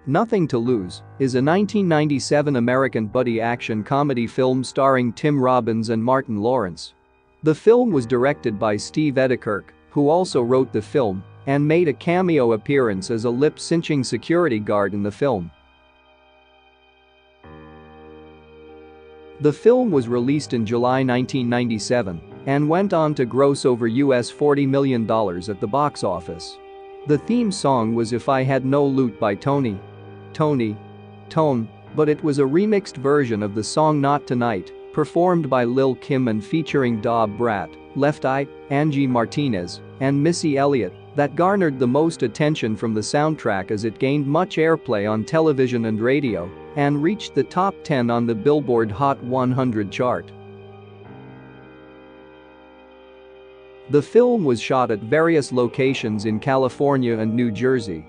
Nothing to Lose is a 1997 American buddy action comedy film starring Tim Robbins and Martin Lawrence. The film was directed by Steve Edekirk, who also wrote the film and made a cameo appearance as a lip-cinching security guard in the film. The film was released in July 1997 and went on to gross over $40 million at the box office. The theme song was If I Had No Loot by Tone, but it was a remixed version of the song Not Tonight, performed by Lil' Kim and featuring Da Brat, Left Eye, Angie Martinez, and Missy Elliott, that garnered the most attention from the soundtrack as it gained much airplay on television and radio and reached the top 10 on the Billboard Hot 100 chart. The film was shot at various locations in California and New Jersey.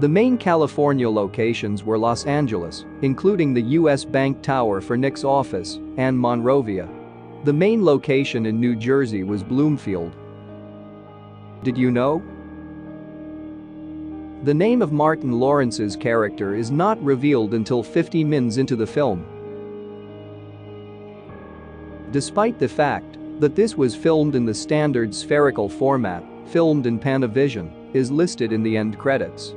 The main California locations were Los Angeles, including the U.S. Bank Tower for Nick's office, and Monrovia. The main location in New Jersey was Bloomfield. Did you know? The name of Martin Lawrence's character is not revealed until 50 minutes into the film. Despite the fact that this was filmed in the standard spherical format, filmed in Panavision, is listed in the end credits.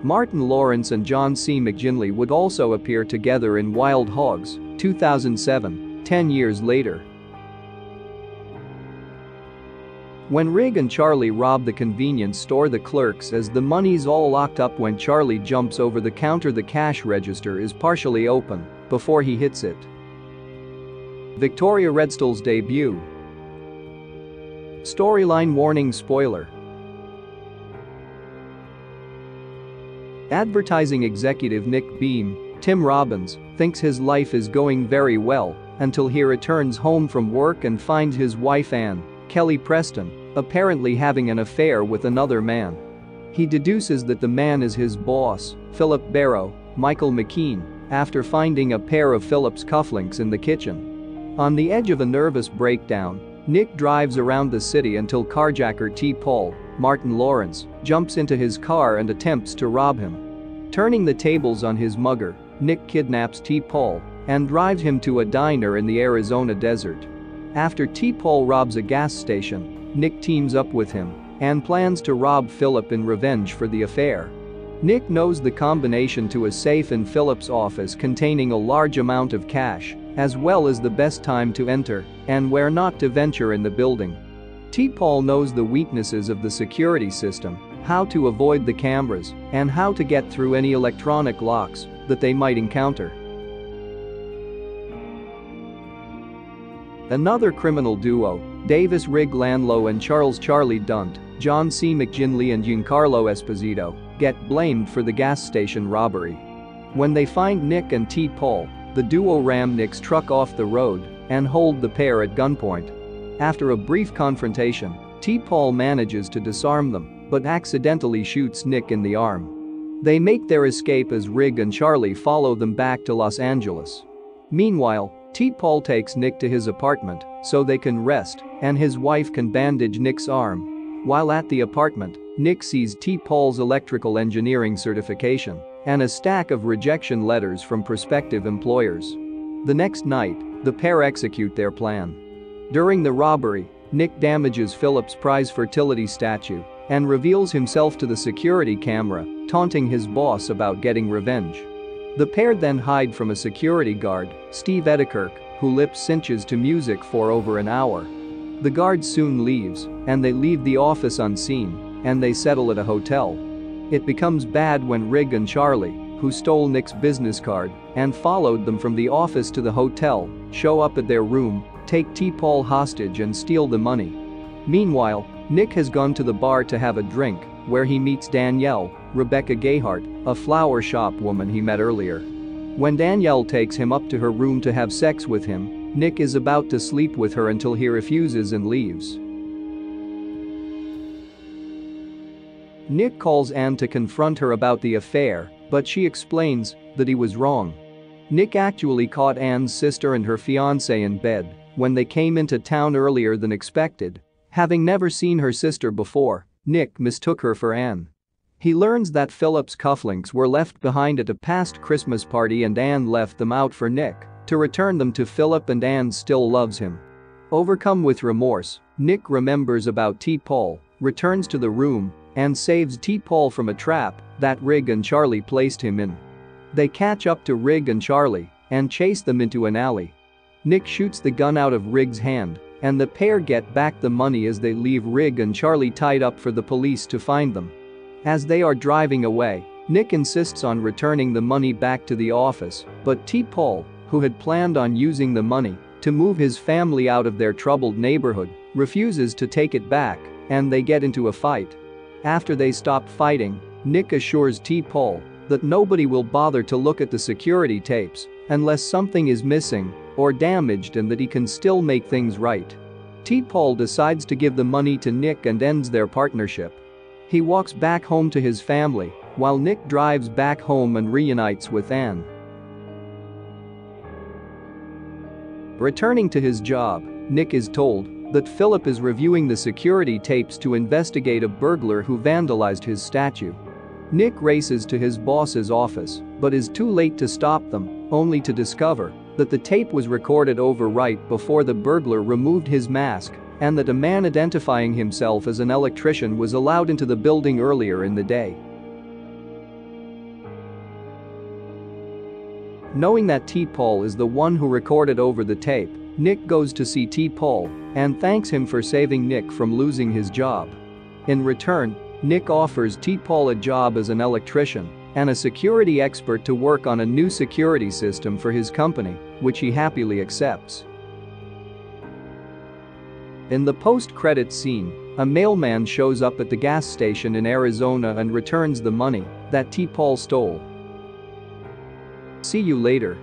Martin Lawrence and John C. McGinley would also appear together in Wild Hogs, 2007, 10 years later. When Rig and Charlie rob the convenience store, the clerk says the money's all locked up. When Charlie jumps over the counter, the cash register is partially open before he hits it. Victoria Redstall's debut. Storyline warning spoiler. Advertising executive Nick Beam, Tim Robbins, thinks his life is going very well until he returns home from work and finds his wife Ann, Kelly Preston, apparently having an affair with another man. He deduces that the man is his boss, Philip Barrow, Michael McKean, after finding a pair of Philip's cufflinks in the kitchen. On the edge of a nervous breakdown, Nick drives around the city until carjacker T. Paul, Martin Lawrence, jumps into his car and attempts to rob him. Turning the tables on his mugger, Nick kidnaps T. Paul and drives him to a diner in the Arizona desert. After T. Paul robs a gas station, Nick teams up with him and plans to rob Philip in revenge for the affair. Nick knows the combination to a safe in Philip's office containing a large amount of cash, as well as the best time to enter and where not to venture in the building. T. Paul knows the weaknesses of the security system, how to avoid the cameras, and how to get through any electronic locks that they might encounter. Another criminal duo, Davis Rig Landlow and Charles Charlie Dunt, John C. McGinley and Giancarlo Esposito, get blamed for the gas station robbery. When they find Nick and T. Paul, the duo ram Nick's truck off the road and hold the pair at gunpoint. After a brief confrontation, T. Paul manages to disarm them but accidentally shoots Nick in the arm. They make their escape as Rig and Charlie follow them back to Los Angeles. Meanwhile, T. Paul takes Nick to his apartment so they can rest and his wife can bandage Nick's arm. While at the apartment, Nick sees T. Paul's electrical engineering certification and a stack of rejection letters from prospective employers. The next night, the pair execute their plan. During the robbery, Nick damages Philip's prize fertility statue and reveals himself to the security camera, taunting his boss about getting revenge. The pair then hide from a security guard, Steve Edekirk, who lip cinches to music for over an hour. The guard soon leaves, and they leave the office unseen, and they settle at a hotel. It becomes bad when Rig and Charlie, who stole Nick's business card and followed them from the office to the hotel, show up at their room, take T. Paul hostage and steal the money. Meanwhile, Nick has gone to the bar to have a drink, where he meets Danielle, Rebecca Gayheart, a flower shop woman he met earlier. When Danielle takes him up to her room to have sex with him, Nick is about to sleep with her until he refuses and leaves. Nick calls Ann to confront her about the affair, but she explains that he was wrong. Nick actually caught Ann's sister and her fiancé in bed when they came into town earlier than expected. Having never seen her sister before, Nick mistook her for Ann. He learns that Philip's cufflinks were left behind at a past Christmas party and Anne left them out for Nick to return them to Philip, and Anne still loves him. Overcome with remorse, Nick remembers about T-Paul, returns to the room, and saves T-Paul from a trap that Rig and Charlie placed him in. They catch up to Rig and Charlie and chase them into an alley. Nick shoots the gun out of Rig's hand, and the pair get back the money as they leave Rig and Charlie tied up for the police to find them. As they are driving away, Nick insists on returning the money back to the office, but T-Paul, who had planned on using the money to move his family out of their troubled neighborhood, refuses to take it back, and they get into a fight. After they stop fighting, Nick assures T-Paul that nobody will bother to look at the security tapes unless something is missing or damaged, and that he can still make things right. T-Paul decides to give the money to Nick and ends their partnership. He walks back home to his family while Nick drives back home and reunites with Anne. Returning to his job, Nick is told that Philip is reviewing the security tapes to investigate a burglar who vandalized his statue. Nick races to his boss's office but is too late to stop them, only to discover that the tape was recorded over right before the burglar removed his mask, and that a man identifying himself as an electrician was allowed into the building earlier in the day. Knowing that T-Paul is the one who recorded over the tape, Nick goes to see T-Paul and thanks him for saving Nick from losing his job. In return, Nick offers T-Paul a job as an electrician and a security expert to work on a new security system for his company, which he happily accepts. In the post-credits scene, a mailman shows up at the gas station in Arizona and returns the money that T-Paul stole. See you later.